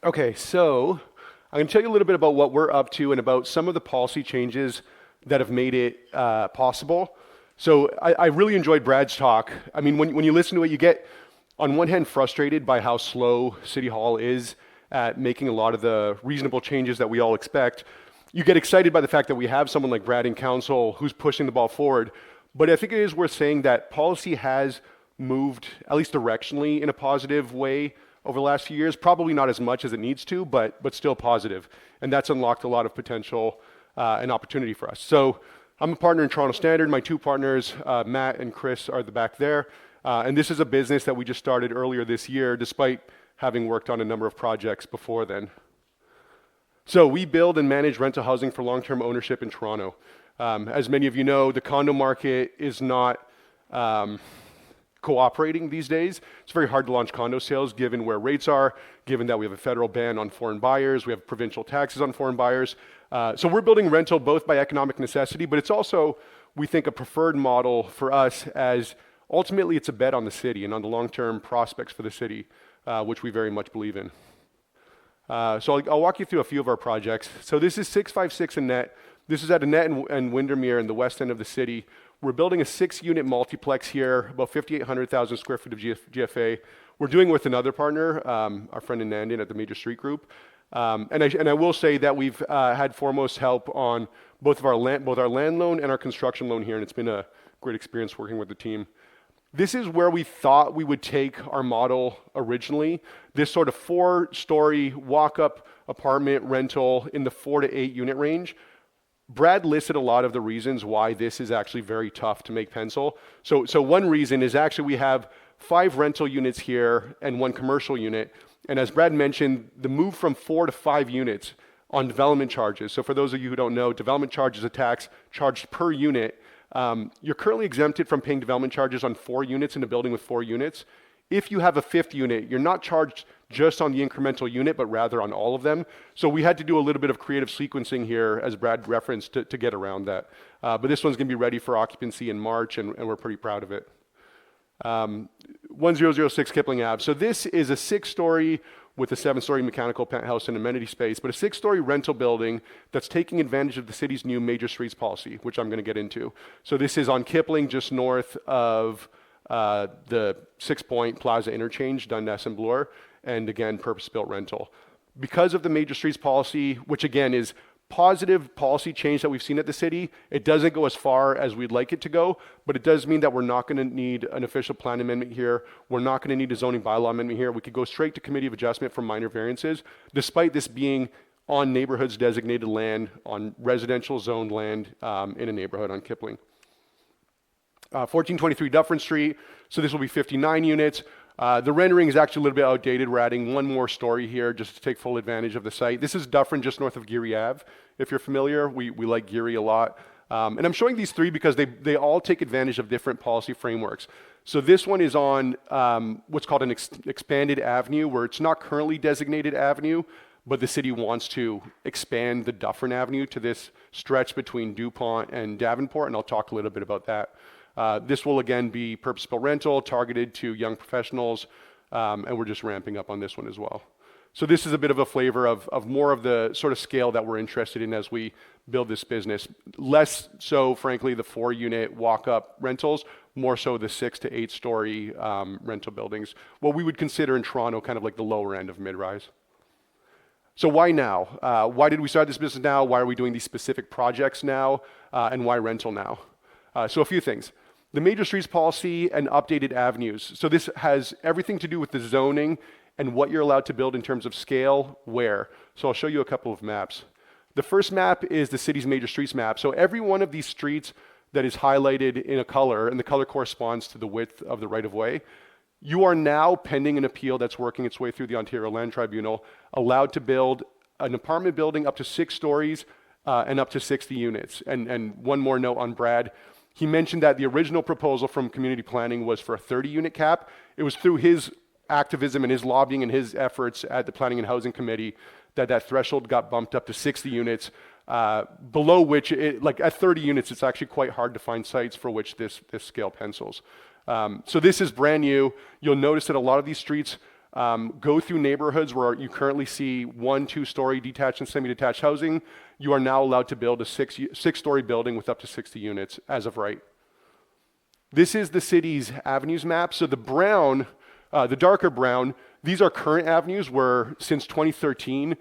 Okay, so I'm going to tell you a little bit about what we're up to and about some of the policy changes that have made it possible. So I really enjoyed Brad's talk. I mean, when you listen to it, you get, on one hand, frustrated by how slow City Hall is at making a lot of the reasonable changes that we all expect. You get excited by the fact that we have someone like Brad in council who's pushing the ball forward. But I think it is worth saying that policy has moved, at least directionally, in a positive way over the last few years. Probably not as much as it needs to, but still positive. And that's unlocked a lot of potential and opportunity for us. So I'm a partner in Toronto Standard. My two partners, Matt and Chris, are at the back there. And this is a business that we just started earlier this year, despite having worked on a number of projects before then. So we build and manage rental housing for long-term ownership in Toronto. As many of you know, the condo market is not cooperating these days. It's very hard to launch condo sales given where rates are, given that we have a federal ban on foreign buyers, we have provincial taxes on foreign buyers. So we're building rental both by economic necessity, but it's also, we think, a preferred model for us, as ultimately it's a bet on the city and on the long-term prospects for the city, which we very much believe in. So I'll walk you through a few of our projects. So this is 656 Annette. This is at Annette and Windermere in the west end of the city. We're building a 6-unit multiplex here, about 5,800,000 square feet of GFA. We're doing it with another partner, our friend Anandin at the Major Street Group. And I will say that we've had foremost help on both our land loan and our construction loan here, and it's been a great experience working with the team. This is where we thought we would take our model originally, this sort of 4-story walk-up apartment rental in the 4 to 8 unit range. Brad listed a lot of the reasons why this is actually very tough to make pencil. So one reason is actually we have 5 rental units here and 1 commercial unit. And as Brad mentioned, the move from 4 to 5 units on development charges. So for those of you who don't know, development charge is a tax charged per unit. You're currently exempted from paying development charges on 4 units in a building with 4 units. If you have a 5th unit, you're not charged just on the incremental unit, but rather on all of them. So we had to do a little bit of creative sequencing here, as Brad referenced, to get around that. But this one's going to be ready for occupancy in March, and we're pretty proud of it. 1006 Kipling Ave. So this is a 6-story with a 7-story mechanical penthouse and amenity space, but a 6-story rental building that's taking advantage of the city's new major streets policy, which I'm going to get into. So this is on Kipling, just north of the 6 Point Plaza interchange, Dundas and Bloor, and again, purpose-built rental. Because of the major streets policy, which again is positive policy change that we've seen at the city, it doesn't go as far as we'd like it to go, but it does mean that we're not going to need an official plan amendment here. We're not going to need a zoning bylaw amendment here. We could go straight to committee of adjustment for minor variances, despite this being on neighborhoods designated land, on residential zoned land in a neighborhood on Kipling. 1423 Dufferin Street, so this will be 59 units. The rendering is actually a little bit outdated. We're adding 1 more story here just to take full advantage of the site. This is Dufferin, just north of Geary Ave. If you're familiar, we like Geary a lot. And I'm showing these 3 because they all take advantage of different policy frameworks. So this one is on what's called an expanded avenue, where it's not currently designated avenue, but the city wants to expand the Dufferin Avenue to this stretch between DuPont and Davenport, and I'll talk a little bit about that. This will again be purpose-built rental, targeted to young professionals, and we're just ramping up on this one as well. So this is a bit of a flavor of more of the sort of scale that we're interested in as we build this business. Less so, frankly, the 4-unit walk-up rentals, more so the 6 to 8-story rental buildings, what we would consider in Toronto kind of like the lower end of mid-rise. So why now? Why did we start this business now? Why are we doing these specific projects now? And why rental now? So a few things. The major streets policy and updated avenues. So this has everything to do with the zoning and what you're allowed to build in terms of scale, where. So I'll show you a couple of maps. The first map is the city's major streets map. So every one of these streets that is highlighted in a color, and the color corresponds to the width of the right-of-way, you are now, pending an appeal that's working its way through the Ontario Land Tribunal, allowed to build an apartment building up to 6 stories and up to 60 units. And one more note on Brad. He mentioned that the original proposal from community planning was for a 30-unit cap. It was through his activism and his lobbying and his efforts at the Planning and Housing Committee that threshold got bumped up to 60 units, below which, at 30 units, it's actually quite hard to find sites for which this scale pencils. So this is brand new. You'll notice that a lot of these streets go through neighborhoods where you currently see 1, 2-story detached and semi-detached housing. You are now allowed to build a six-story building with up to 60 units as of right. This is the city's avenues map. So the brown, the darker brown, these are current avenues where since 2013,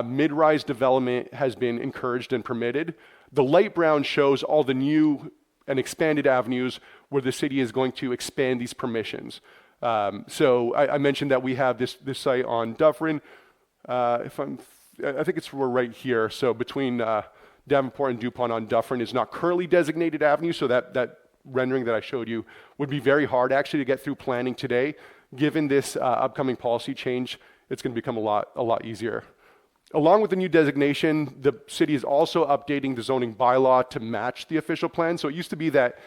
mid-rise development has been encouraged and permitted. The light brown shows all the new and expanded avenues where the city is going to expand these permissions. So I mentioned that we have this site on Dufferin. I think we're right here. So between Davenport and DuPont on Dufferin is not currently designated avenue. So that rendering that I showed you would be very hard actually to get through planning today. Given this upcoming policy change, it's going to become a lot easier. Along with the new designation, the city is also updating the zoning bylaw to match the official plan. So it used to be that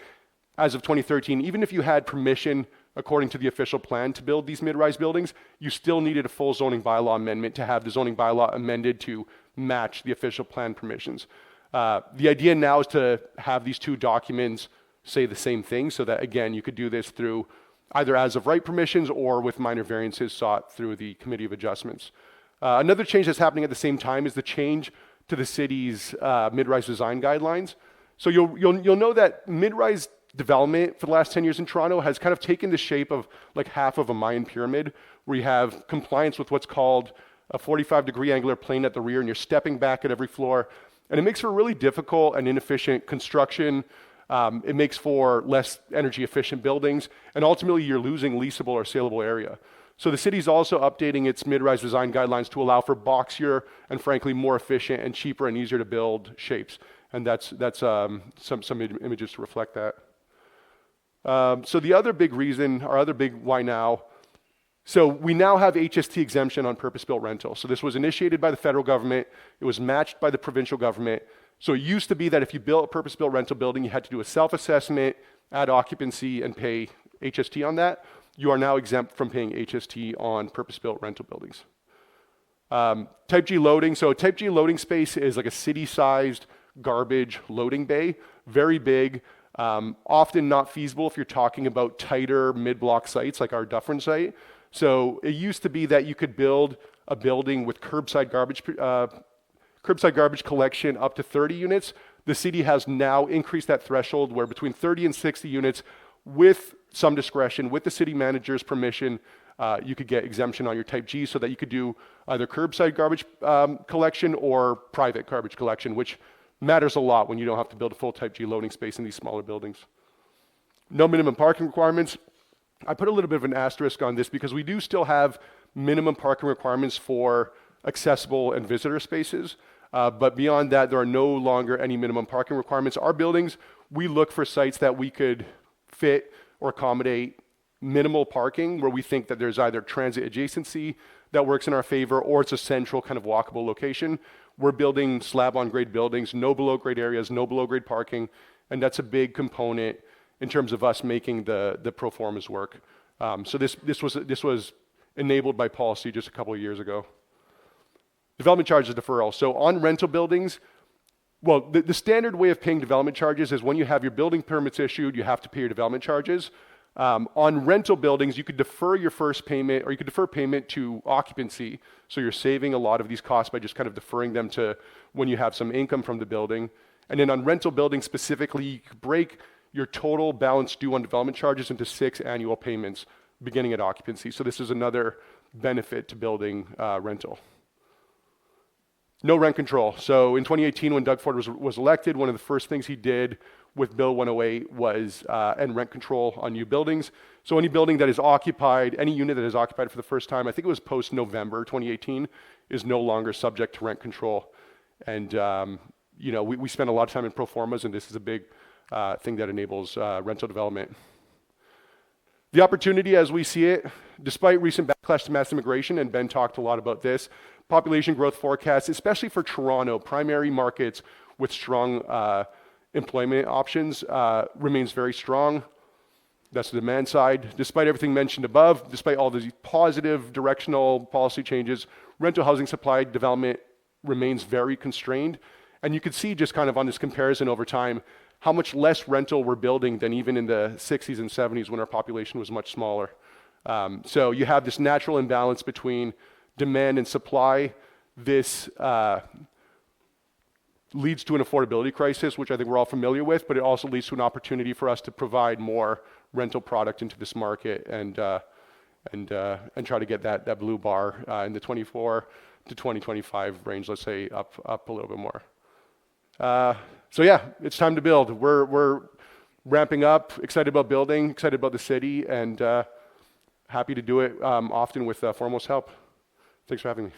as of 2013, even if you had permission according to the official plan to build these mid-rise buildings, you still needed a full zoning bylaw amendment to have the zoning bylaw amended to match the official plan permissions. The idea now is to have these two documents say the same thing so that, again, you could do this through either as of right permissions or with minor variances sought through the Committee of Adjustments. Another change that's happening at the same time is the change to the city's mid-rise design guidelines. So you'll know that mid-rise development for the last 10 years in Toronto has kind of taken the shape of like half of a Mayan pyramid, where you have compliance with what's called a 45-degree angular plane at the rear, and you're stepping back at every floor. And it makes for really difficult and inefficient construction. It makes for less energy efficient buildings, and ultimately you're losing leasable or saleable area. So the city's also updating its mid-rise design guidelines to allow for boxier and frankly more efficient and cheaper and easier to build shapes. And that's some images to reflect that. So the other big reason, or other big why now, so we now have HST exemption on purpose-built rental. So this was initiated by the federal government. It was matched by the provincial government. So it used to be that if you built a purpose-built rental building, you had to do a self-assessment, add occupancy, and pay HST on that. You are now exempt from paying HST on purpose-built rental buildings. Type G loading. So Type G loading space is like a city-sized garbage loading bay, very big, often not feasible if you're talking about tighter mid-block sites like our Dufferin site. So it used to be that you could build a building with curbside garbage collection up to 30 units. The city has now increased that threshold where between 30 and 60 units, with some discretion, with the city manager's permission, you could get exemption on your Type G so that you could do either curbside garbage collection or private garbage collection, which matters a lot when you don't have to build a full Type G loading space in these smaller buildings. No minimum parking requirements. I put a little bit of an asterisk on this because we do still have minimum parking requirements for accessible and visitor spaces. But beyond that, there are no longer any minimum parking requirements. Our buildings, we look for sites that we could fit or accommodate minimal parking, where we think that there's either transit adjacency that works in our favor, or it's a central kind of walkable location. We're building slab-on-grade buildings, no below-grade areas, no below-grade parking, and that's a big component in terms of us making the pro formas work. So this was enabled by policy just a couple of years ago. Development charges deferral. So on rental buildings, well, the standard way of paying development charges is when you have your building permits issued, you have to pay your development charges. On rental buildings, you could defer your first payment, or you could defer payment to occupancy. So you're saving a lot of these costs by just kind of deferring them to when you have some income from the building. And then on rental buildings specifically, you could break your total balance due on development charges into 6 annual payments beginning at occupancy. So this is another benefit to building rental. No rent control. So in 2018, when Doug Ford was elected, one of the first things he did with Bill 108 was end rent control on new buildings. So any building that is occupied, any unit that is occupied for the first time, I think it was post-November 2018, is no longer subject to rent control. And we spend a lot of time in pro formas, and this is a big thing that enables rental development. The opportunity as we see it, despite recent backlash to mass immigration, and Ben talked a lot about this, population growth forecasts, especially for Toronto, primary markets with strong employment options, remains very strong. That's the demand side. Despite everything mentioned above, despite all these positive directional policy changes, rental housing supply development remains very constrained. And you can see just kind of on this comparison over time, how much less rental we're building than even in the 60s and 70s when our population was much smaller. So you have this natural imbalance between demand and supply. This leads to an affordability crisis, which I think we're all familiar with, but it also leads to an opportunity for us to provide more rental product into this market and try to get that blue bar in the 24 to 2025 range, let's say up a little bit more. So yeah, it's time to build. We're ramping up, excited about building, excited about the city, and happy to do it often with Foremost help. Thanks for having me.